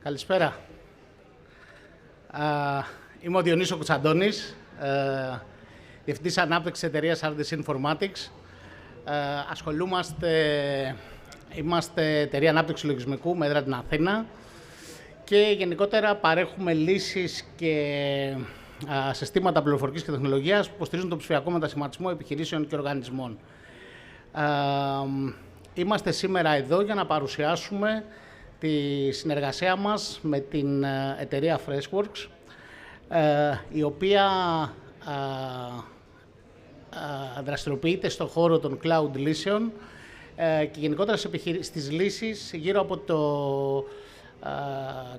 Καλησπέρα. Είμαι ο Διονύσης Koutsantonis, Διευθυντής Ανάπτυξης εταιρείας Erdinc Informatics. Είμαστε εταιρεία ανάπτυξης λογισμικού με έδρα την Αθήνα και γενικότερα παρέχουμε λύσεις και συστήματα πληροφορικής και τεχνολογίας που υποστηρίζουν τον ψηφιακό μετασχηματισμό επιχειρήσεων και οργανισμών. Είμαστε σήμερα εδώ για να παρουσιάσουμε τη συνεργασία μας με την εταιρεία Freshworks, η οποία δραστηριοποιείται στον χώρο των cloud λύσεων και γενικότερα στις λύσεις γύρω από το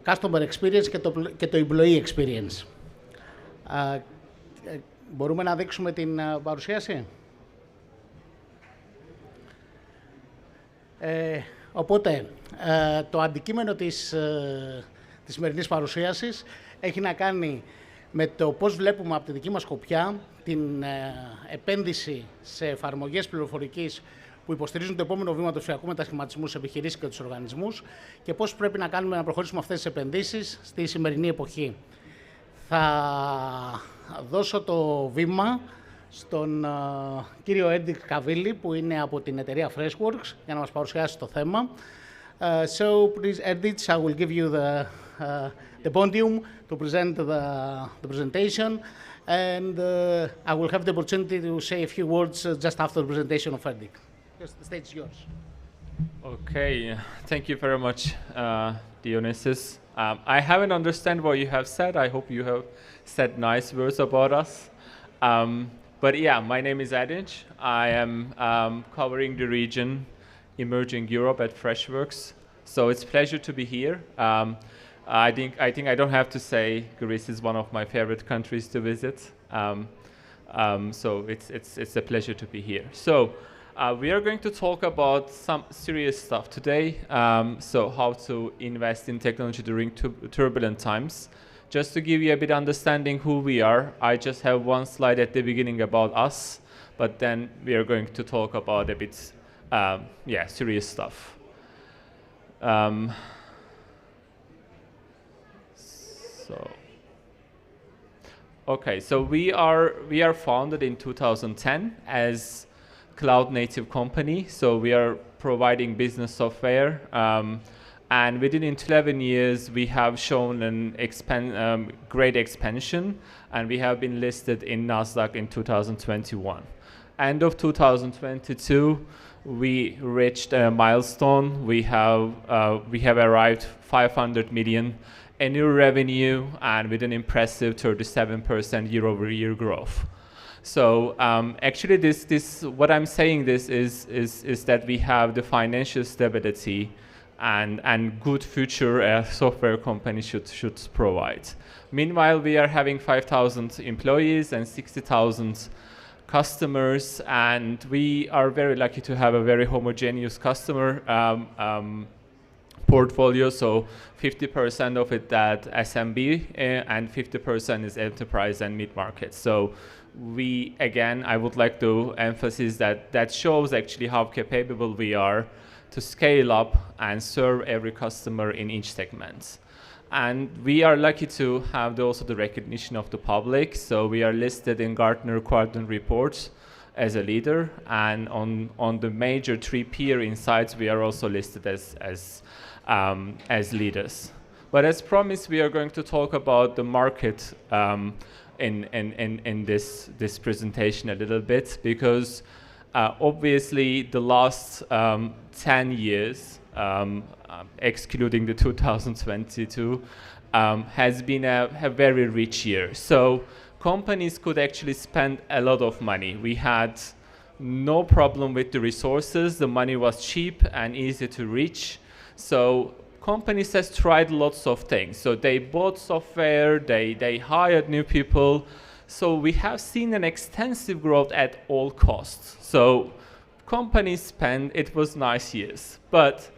customer experience και το employee experience. Μπορούμε να δείξουμε την παρουσίαση. Οπότε, το αντικείμενο της σημερινής παρουσίασης έχει να κάνει με το πώς βλέπουμε από τη δική μας σκοπιά την επένδυση σε εφαρμογές πληροφορικής που υποστηρίζουν το επόμενο βήμα του ψηφιακού μετασχηματισμού σε επιχειρήσεις και τους οργανισμούς και πώς πρέπει να κάνουμε να προχωρήσουμε αυτές τις επενδύσεις στη σημερινή εποχή. Θα δώσω το βήμα στον κύριο Erdinc Cavili, που είναι από την εταιρεία Freshworks, για να μας παρουσιάσει το θέμα. So, please, Erdinc, I will give you the podium to present the presentation, and I will have the opportunity to say a few words just after the presentation of Erdinc. Yes, the stage is yours. Okay, thank you very much, Dionisis. I haven't understand what you have said. I hope you have said nice words about us. But yeah, my name is Erdinc. I am covering the region Emerging Europe at Freshworks. So it's a pleasure to be here. I think I don't have to say Greece is one of my favorite countries to visit. So it's a pleasure to be here. So we are going to talk about some serious stuff today. So how to invest in technology during turbulent times. Just to give you a bit understanding who we are, I just have one slide at the beginning about us, but then we are going to talk about a bit, serious stuff. So we are founded in 2010 as cloud native company. So we are providing business software. And within 11 years, we have shown an great expansion, and we have been listed in Nasdaq in 2021. End of 2022, we reached a milestone. We have arrived 500 million annual revenue, and with an impressive 37% year-over-year growth. So actually, what I'm saying is that we have the financial stability and good future a software company should provide. Meanwhile, we are having 5,000 employees and 60,000 customers, and we are very lucky to have a very homogeneous customer portfolio. So 50% of it that SMB and 50% is enterprise and mid-market. So I would like to emphasize that shows actually how capable we are to scale up and serve every customer in each segment. And we are lucky to have also the recognition of the public. So we are listed in Gartner Quadrant reports as a leader, and on the major 3 peer insights, we are also listed as leaders. But as promised, we are going to talk about the market in this presentation a little bit, because obviously the last 10 years, excluding the 2022, has been a very rich year. So companies could actually spend a lot of money. We had no problem with the resources. The money was cheap and easy to reach. So companies has tried lots of things. So they bought software, they hired new people. So we have seen an extensive growth at all costs. So companies spend, it was nice years. But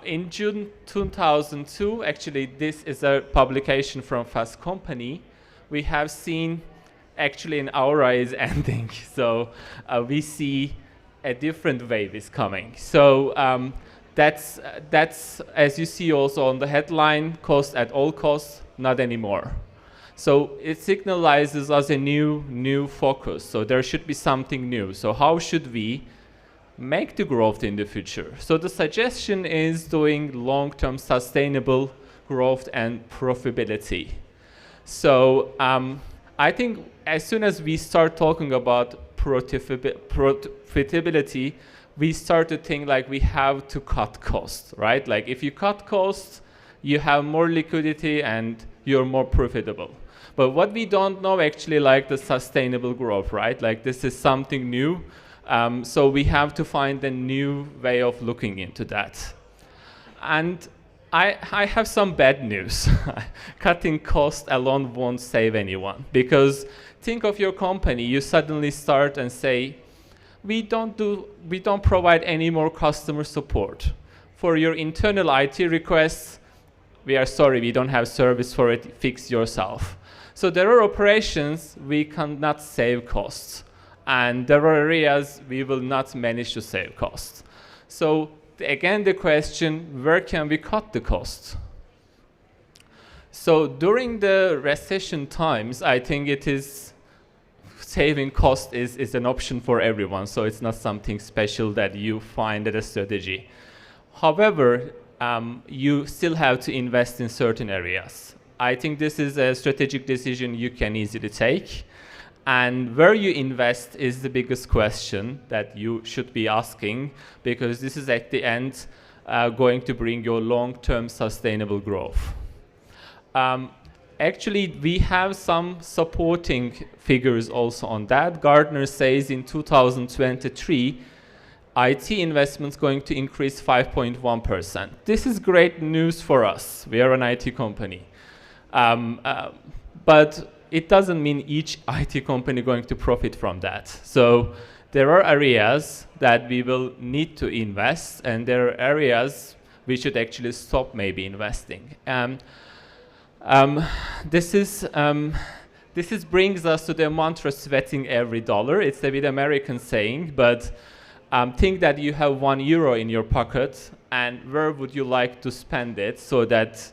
in June 2002, actually this is a publication from Fast Company, we have seen actually in our eyes ending. So we see a different wave is coming. So that's as you see also on the headline, cost at all costs, not anymore. So it signalizes us a new focus. So there should be something new. So how should we make the growth in the future? So the suggestion is doing long-term sustainable growth and profitability. So I think as soon as we start talking about profitability, we start to think like we have to cut costs, right? Like if you cut costs, you have more liquidity and you're more profitable. But what we don't know actually like the sustainable growth, right? Like this is something new. So we have to find a new way of looking into that. And I have some bad news. Cutting costs alone won't save anyone, because think of your company, you suddenly start and say, we don't provide any more customer support. For your internal IT requests, we are sorry, we don't have service for it, fix yourself. So there are operations we cannot save costs, and there are areas we will not manage to save costs. So again, the question, where can we cut the costs? So during the recession times, I think it is saving cost is an option for everyone. So it's not something special that you find as a strategy. However, you still have to invest in certain areas. I think this is a strategic decision you can easily take. And where you invest is the biggest question that you should be asking, because this is at the end going to bring your long-term sustainable growth. Actually, we have some supporting figures also on that. Gartner says in 2023, IT investments going to increase 5.1%. This is great news for us. We are an IT company. But it doesn't mean each IT company going to profit from that. So there are areas that we will need to invest, and there are areas we should actually stop maybe investing. This brings us to the mantra sweating every dollar. It's a bit American saying, but think that you have €1 in your pocket, and where would you like to spend it so that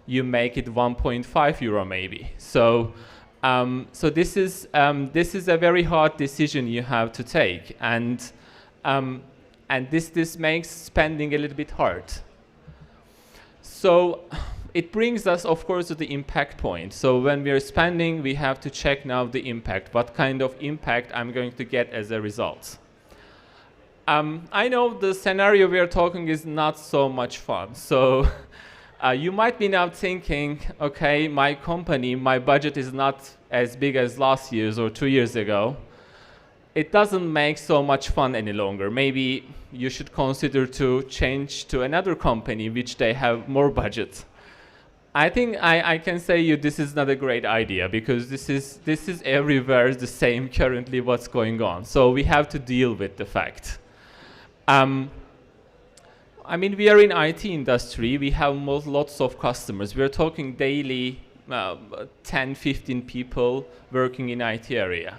you make it €1.5 maybe. So this is a very hard decision you have to take, and this makes spending a little bit hard. So it brings us, of course, to the impact point. So when we are spending, we have to check now the impact. What kind of impact I'm going to get as a result? I know the scenario we are talking is not so much fun. So you might be now thinking, okay, my company, my budget is not as big as last year's or 2 years ago. It doesn't make so much fun any longer. Maybe you should consider to change to another company which they have more budget. I think I can say you this is not a great idea, because this is everywhere the same currently what's going on. So we have to deal with the fact. I mean, we are in IT industry. We have lots of customers. We are talking daily 10, 15 people working in IT area.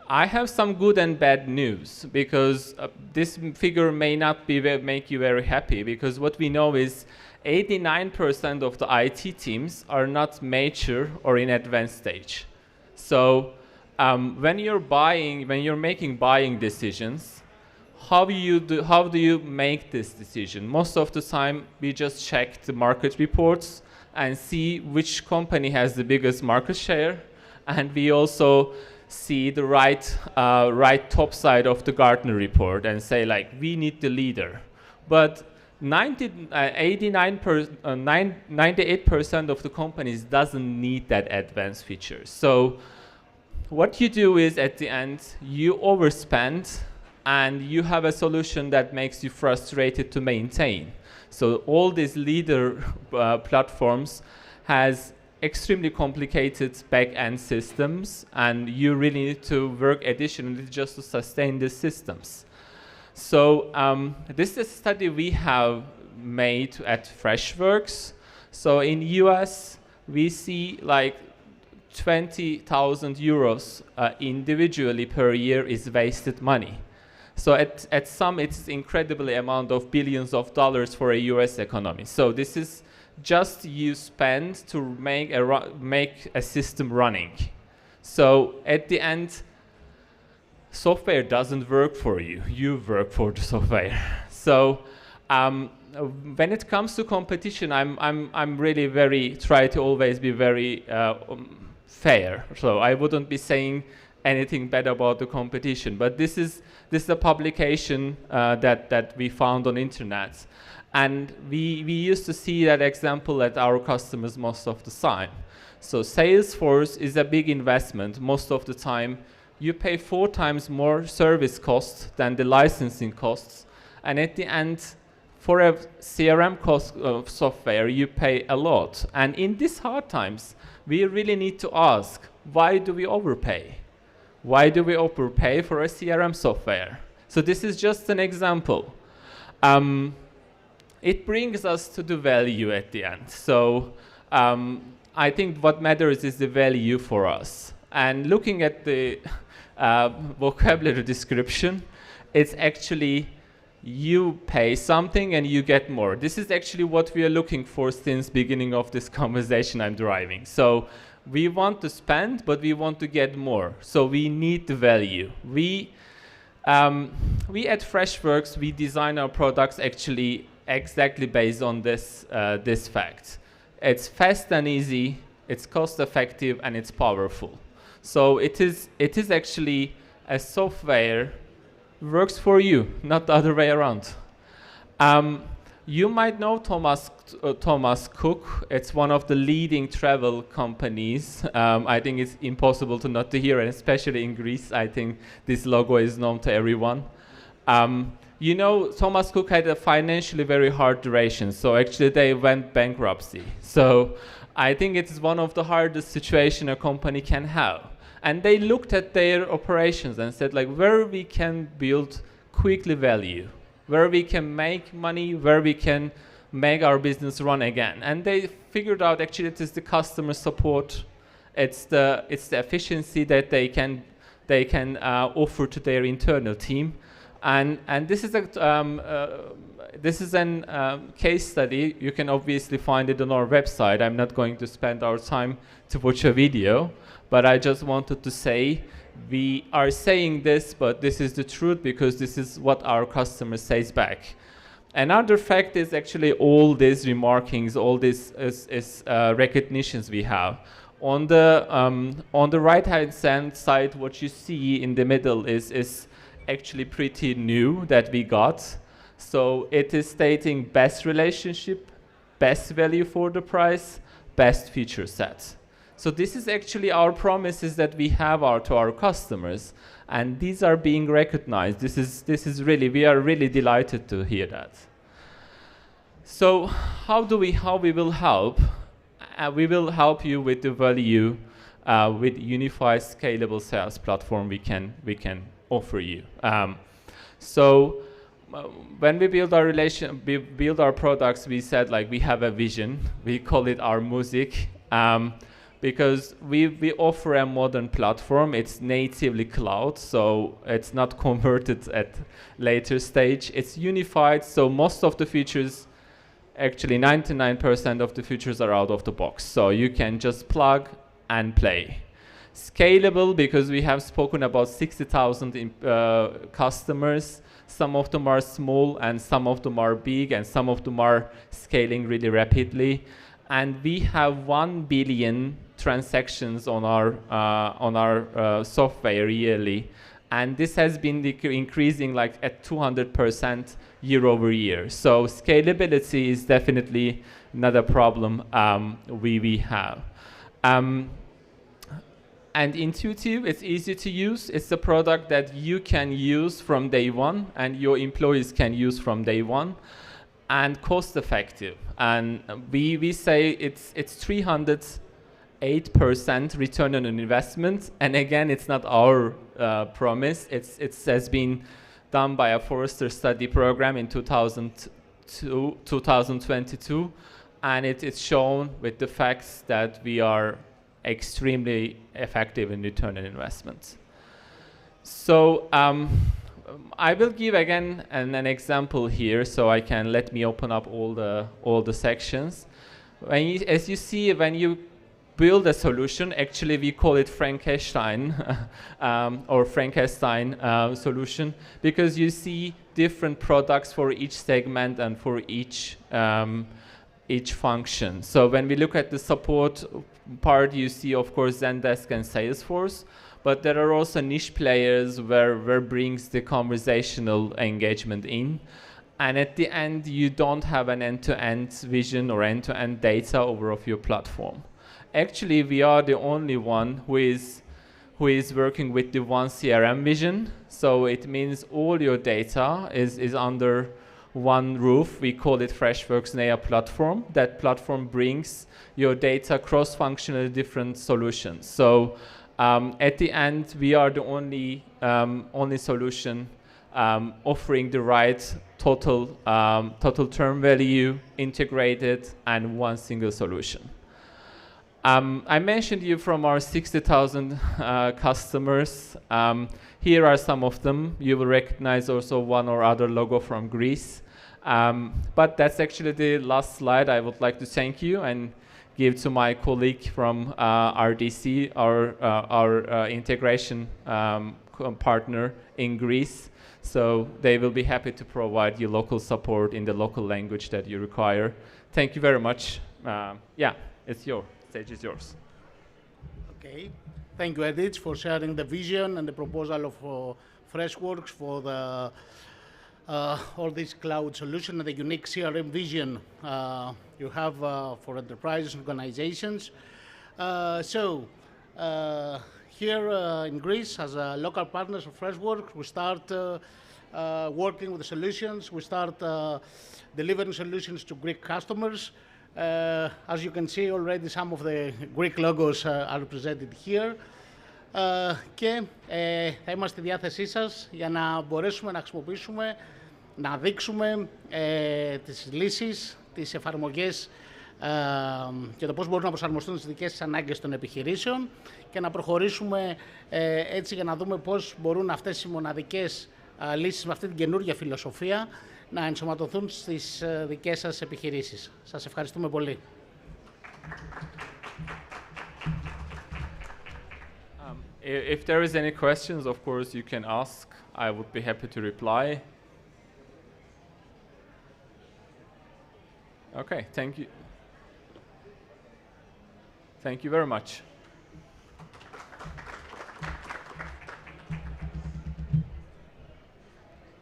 I have some good and bad news, because this figure may not make you very happy, because what we know is 89% of the IT teams are not mature or in advanced stage. So when you're making buying decisions, how do you make this decision? Most of the time, we just check the market reports and see which company has the biggest market share, and we also see the right top side of the Gartner report and say, like, we need the leader. But 98% of the companies doesn't need that advanced features. So what you do is, at the end, you overspend, and you have a solution that makes you frustrated to maintain. So all these leader platforms has extremely complicated back-end systems, and you really need to work additionally just to sustain these systems. So this is a study we have made at Freshworks. So in US, we see like 20,000 euros individually per year is wasted money. So at some, it's incredibly amount of billions of dollars for a US economy. So this is just you spend to make a system running. So at the end, software doesn't work for you. You work for the software. So when it comes to competition, I'm really try to always be very fair. So I wouldn't be saying anything bad about the competition. But this is a publication that we found on internet. And we used to see that example at our customers most of the time. So Salesforce is a big investment. Most of the time, you pay 4 times more service costs than the licensing costs. And at the end, for a CRM cost of software, you pay a lot. And in these hard times, we really need to ask, why do we overpay? Why do we overpay for a CRM software? So this is just an example. It brings us to the value at the end. So I think what matters is the value for us. And looking at the vocabulary description, it's actually you pay something and you get more. This is actually what we are looking for since beginning of this conversation I'm driving. So we want to spend, but we want to get more. So we need the value. We at Freshworks, we design our products actually exactly based on this fact. It's fast and easy, it's cost effective, and it's powerful. So it is actually a software works for you, not the other way around. You might know Thomas Cook. It's one of the leading travel companies. I think it's impossible to not to hear, and especially in Greece, I think this logo is known to everyone. You know, Thomas Cook had a financially very hard duration, so actually they went bankruptcy. So I think it's one of the hardest situations a company can have. And they looked at their operations and said, like, where we can build quickly value, where we can make money, where we can make our business run again. And they figured out actually it is the customer support, it's the efficiency that they can offer to their internal team. And this is a case study. You can obviously find it on our website. I'm not going to spend our time to watch a video, but I just wanted to say we are saying this, but this is the truth because this is what our customer says back. Another fact is actually all these remarkings, all these recognitions we have. On the right-hand side, what you see in the middle is actually pretty new that we got. So it is stating best relationship, best value for the price, best feature set. So this is actually our promises that we have to our customers, and these are being recognized. This is really, we are really delighted to hear that. So how we will help? We will help you with the value with unified scalable sales platform we can offer you. So when we build our products, we said like we have a vision. We call it our music. Because we offer a modern platform. It's natively cloud, so it's not converted at later stage. It's unified, so most of the features, actually 99% of the features are out of the box. So you can just plug and play. Scalable, because we have spoken about 60,000 customers. Some of them are small and some of them are big and some of them are scaling really rapidly. And we have 1 billion transactions on our software yearly, and this has been increasing like at 200% year over year. So scalability is definitely not a problem we have. And intuitive, it's easy to use. It's a product that you can use from day one and your employees can use from day one. And cost effective, and we say it's 308% return on an investment, and again it's not our promise. It has been done by a Forrester study program in 2022, and it's shown with the facts that we are extremely effective in return on investment. So I will give again an example here, so I can let me open up all the sections. As you see, when you build a solution, actually we call it Frankenstein or Frankenstein solution, because you see different products for each segment and for each function. So when we look at the support part, you see, of course, Zendesk and Salesforce, but there are also niche players where brings the conversational engagement in. And at the end, you don't have an end-to-end vision or end-to-end data over of your platform. Actually, we are the only one who is working with the one CRM vision. So it means all your data is under one roof. We call it Freshworks NEA platform. That platform brings your data cross-functional different solutions. So at the end, we are the only solution offering the right total term value, integrated, and one single solution. I mentioned you from our 60,000 customers. Here are some of them. You will recognize also one or other logo from Greece. But that's actually the last slide. I would like to thank you and give to my colleague from RDC, our integration partner in Greece. So they will be happy to provide you local support in the local language that you require. Thank you very much. Yeah, it's yours. Stage is yours. Okay. Thank you, Erdinc, for sharing the vision and the proposal of Freshworks for the all these cloud solution and the unique CRM vision you have for enterprises and organizations. Here in Greece, as a local partners of Freshworks, we start working with the solutions. We start delivering solutions to Greek customers. As you can see already, some of the Greek logos are represented here. Και θα είμαστε στη διάθεσή σας για να μπορέσουμε να χρησιμοποιήσουμε, να δείξουμε τις λύσεις, τις εφαρμογές και το πώς μπορούν να προσαρμοστούν στις δικές της ανάγκες των επιχειρήσεων και να προχωρήσουμε έτσι για να δούμε πώς μπορούν αυτές οι μοναδικές λύσεις με αυτή την καινούργια φιλοσοφία να ενσωματωθούν στις δικές σας επιχειρήσεις. Σας ευχαριστούμε πολύ. If there is any questions, of course, you can ask. I would be happy to reply. Okay, thank you. Thank you very much.